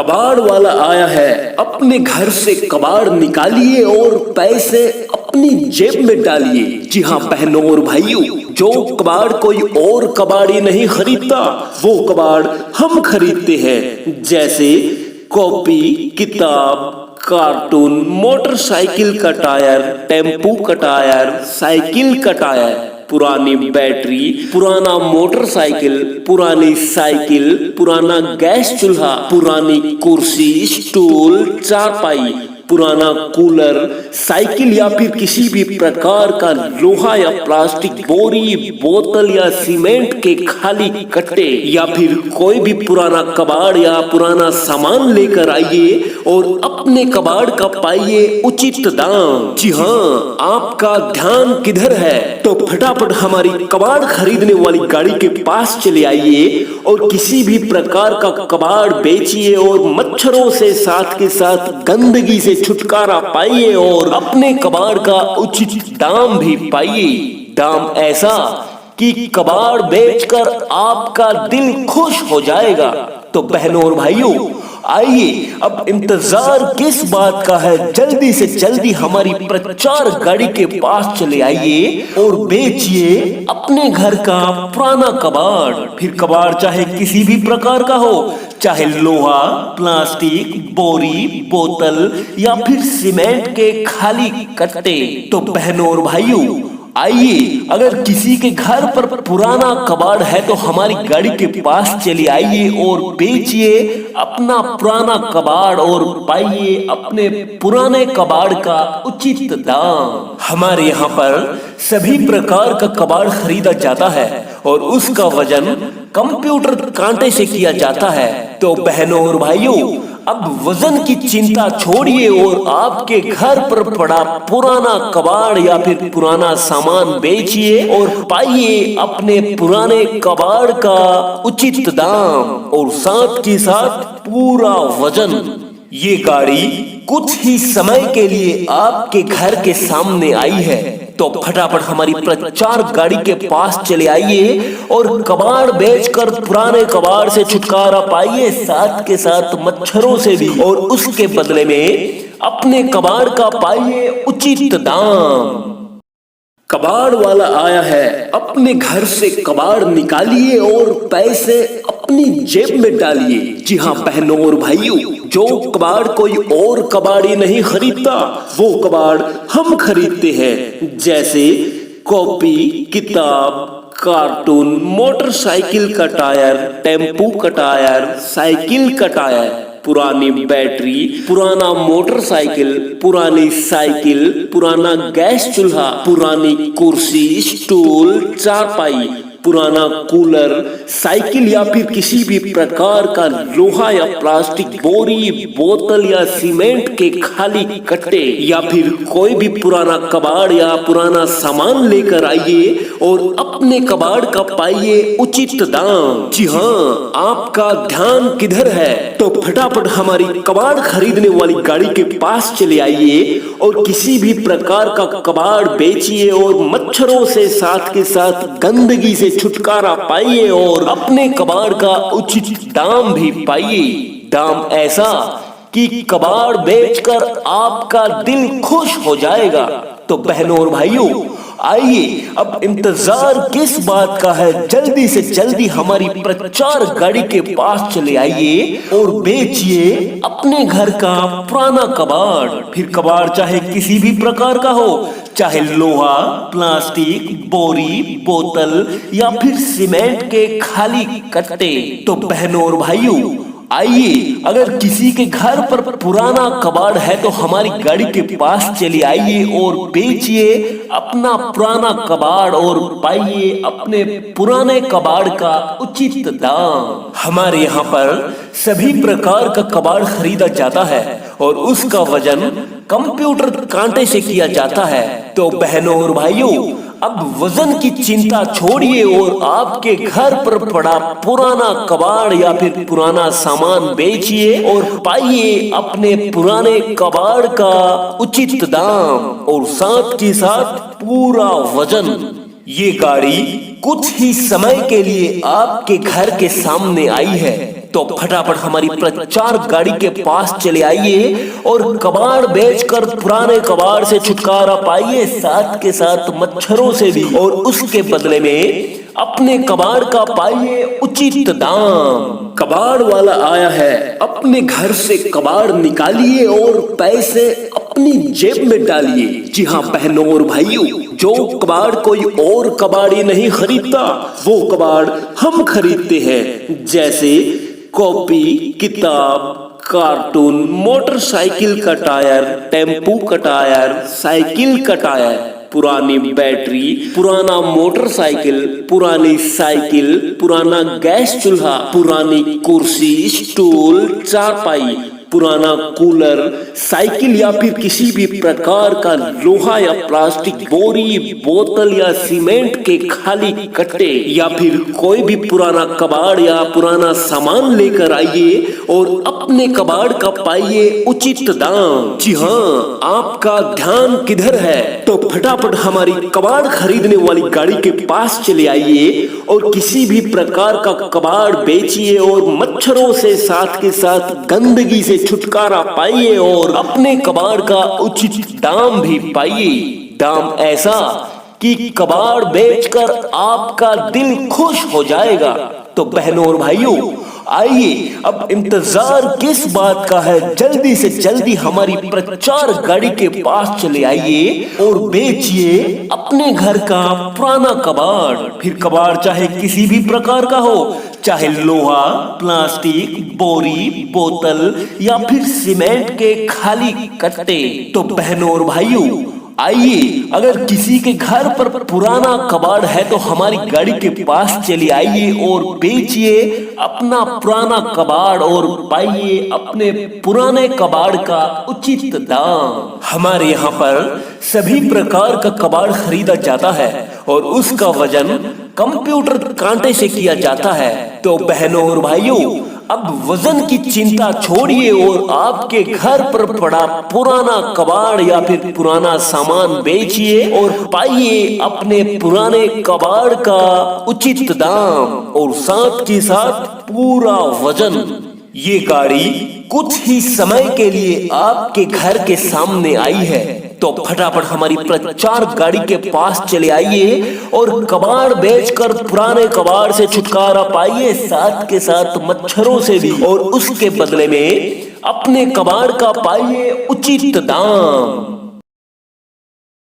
कबाड़ वाला आया है, अपने घर से कबाड़ निकालिए और पैसे अपनी जेब में डालिए। जी हाँ बहनों और भाइयों, जो कबाड़ कोई और कबाड़ी नहीं खरीदता, वो कबाड़ हम खरीदते हैं। जैसे कॉपी, किताब, कार्टून, मोटरसाइकिल का टायर, टेम्पू का टायर, साइकिल का टायर, पुरानी बैटरी, पुराना मोटरसाइकिल, पुरानी साइकिल, पुराना गैस चूल्हा, पुरानी कुर्सी, स्टूल, चारपाई, पुराना कूलर, साइकिल या फिर किसी भी प्रकार का लोहा या प्लास्टिक, बोरी, बोतल या सीमेंट के खाली कट्टे या फिर कोई भी पुराना कबाड़ या पुराना सामान लेकर आइए और अपने कबाड़ का पाइए उचित दाम। जी हाँ, आपका ध्यान किधर है? तो फटाफट हमारी कबाड़ खरीदने वाली गाड़ी के पास चले आइए और किसी भी प्रकार का कबाड़ बेचिए और मच्छरों से साथ के साथ गंदगी से छुटकारा पाइए और अपने कबाड़ का उचित दाम भी पाइए। दाम ऐसा कि कबाड़ बेचकर आपका दिल खुश हो जाएगा। तो बहनों और भाइयों, आइए अब इंतजार किस बात का है, जल्दी से जल्दी हमारी प्रचार गाड़ी के पास चले आइए और बेचिए अपने घर का पुराना कबाड़। फिर कबाड़ चाहे किसी भी प्रकार का हो, चाहे लोहा, प्लास्टिक, बोरी, बोतल या फिर सीमेंट के खाली कट्टे। तो बहनों और भाइयों, आइए, अगर किसी के घर पर पुराना कबाड़ है तो हमारी गाड़ी के पास चले आइए और बेचिए अपना पुराना कबाड़ और पाइए अपने पुराने कबाड़ का उचित दाम। हमारे यहाँ पर सभी प्रकार का कबाड़ खरीदा जाता है और उसका वजन कंप्यूटर कांटे से किया जाता है। तो बहनों और भाइयों, अब वजन की चिंता छोड़िए और आपके घर पर पड़ा पुराना कबाड़ या फिर पुराना सामान बेचिए और पाइए अपने पुराने कबाड़ का उचित दाम और साथ के साथ पूरा वजन। ये गाड़ी कुछ ही समय के लिए आपके घर के सामने आई है, तो फटाफट हमारी प्रचार गाड़ी के पास चले आइए और कबाड़ बेचकर पुराने कबाड़ से छुटकारा पाइए, साथ के साथ मच्छरों से भी, और उसके बदले में अपने कबाड़ का पाइए उचित दाम। कबाड़ वाला आया है, अपने घर से कबाड़ निकालिए और पैसे अपनी जेब में डालिए। जी हाँ बहनों और भाइयों, जो कबाड़ कोई और कबाड़ी नहीं खरीदता, वो कबाड़ हम खरीदते हैं। जैसे कॉपी, किताब, कार्टून, मोटरसाइकिल का टायर, टेम्पू का टायर, साइकिल का टायर, पुरानी बैटरी, पुराना मोटरसाइकिल, पुरानी साइकिल, पुराना गैस चूल्हा, पुरानी कुर्सी, स्टूल, चारपाई, पुराना कूलर, साइकिल या फिर किसी भी प्रकार का लोहा या प्लास्टिक, बोरी, बोतल या सीमेंट के खाली कट्टे या फिर कोई भी पुराना कबाड़ या पुराना सामान लेकर आइए और अपने कबाड़ का पाइए उचित दाम। जी हाँ, आपका ध्यान किधर है? तो फटाफट हमारी कबाड़ खरीदने वाली गाड़ी के पास चले आइए और किसी भी प्रकार का कबाड़ बेचिए और मच्छरों से साथ के साथ गंदगी से छुटकारा पाइए और अपने कबाड़ का उचित दाम भी पाइए। दाम ऐसा कि कबाड़ बेचकर आपका दिल खुश हो जाएगा। तो बहनों और भाइयों, आइए अब इंतजार किस बात का है, जल्दी से जल्दी हमारी प्रचार गाड़ी के पास चले आइए और बेचिए अपने घर का पुराना कबाड़। फिर कबाड़ चाहे किसी भी प्रकार का हो, चाहे लोहा, प्लास्टिक, बोरी, बोतल या फिर सीमेंट के खाली कट्टे। तो बहनों और भाइयों, आइए, अगर किसी के घर पर पुराना कबाड़ है तो हमारी गाड़ी के पास चले आइए और बेचिए अपना पुराना कबाड़ और पाइए अपने पुराने कबाड़ का उचित दाम। हमारे यहाँ पर सभी प्रकार का कबाड़ खरीदा जाता है और उसका वजन कंप्यूटर कांटे से किया जाता है। तो बहनों और भाइयों, अब वजन की चिंता छोड़िए और आपके घर पर पड़ा पुराना कबाड़ या फिर पुराना सामान बेचिए और पाइए अपने पुराने कबाड़ का उचित दाम और साथ के साथ पूरा वजन। ये गाड़ी कुछ ही समय के लिए आपके घर के सामने आई है, तो फटाफट हमारी प्रचार गाड़ी के पास चले आइए और कबाड़ बेचकर पुराने कबाड़ से छुटकारा पाइए, साथ के साथ मच्छरों से भी, और उसके बदले में अपने कबाड़ का पाइए उचित दाम। कबाड़ वाला आया है, अपने घर से कबाड़ निकालिए और पैसे अपनी जेब में डालिए। जी हाँ बहनों और भाइयों, जो कबाड़ कोई और कबाड़ी नहीं खरीदता, वो कबाड़ हम खरीदते हैं। जैसे कॉपी, किताब, कार्टून, मोटरसाइकिल का टायर, टेम्पू का टायर, साइकिल का टायर, पुरानी बैटरी, पुराना मोटरसाइकिल, पुरानी साइकिल, पुराना गैस चूल्हा, पुरानी कुर्सी, स्टूल, चारपाई, पुराना कूलर, साइकिल या फिर किसी भी प्रकार का लोहा या प्लास्टिक, बोरी, बोतल या सीमेंट के खाली कट्टे, या फिर कोई भी पुराना कबाड़ या पुराना सामान लेकर आइए और अपने कबाड़ का पाइए उचित दाम। जी हाँ, आपका ध्यान किधर है? तो फटाफट हमारी कबाड़ खरीदने वाली गाड़ी के पास चले आइए और किसी भी प्रकार का कबाड़ बेचिए और मच्छरों से साथ के साथ गंदगी से छुटकारा पाइए और अपने कबाड़ का उचित दाम भी पाइए। दाम ऐसा कि कबाड़ बेचकर आपका दिल खुश हो जाएगा। तो बहनों और भाइयों, आइए, अब इंतजार किस बात का है, जल्दी से जल्दी हमारी प्रचार गाड़ी के पास चले आइए और बेचिए अपने घर का पुराना कबाड़। फिर कबाड़ चाहे किसी भी प्रकार का हो, चाहे लोहा, प्लास्टिक, बोरी, बोतल या फिर सीमेंट के खाली कट्टे। तो बहनों और भाइयों, आइए, अगर किसी के घर पर पुराना कबाड़ है तो हमारी गाड़ी के पास चले आइए और बेचिए अपना पुराना कबाड़ और पाइए अपने पुराने कबाड़ का उचित दाम। हमारे यहाँ पर सभी प्रकार का कबाड़ खरीदा जाता है और उसका वजन कंप्यूटर कांटे से किया जाता है। तो बहनों और भाइयों, अब वजन की चिंता छोड़िए और आपके घर पर पड़ा पुराना कबाड़ या फिर पुराना सामान बेचिए और पाइए अपने पुराने कबाड़ का उचित दाम और साथ के साथ पूरा वजन। ये गाड़ी कुछ ही समय के लिए आपके घर के सामने आई है, तो फटाफट हमारी प्रचार गाड़ी के पास चले आइए और कबाड़ बेचकर पुराने कबाड़ से छुटकारा पाइए, साथ के साथ मच्छरों से भी, और उसके बदले में अपने कबाड़ का पाइए उचित दाम।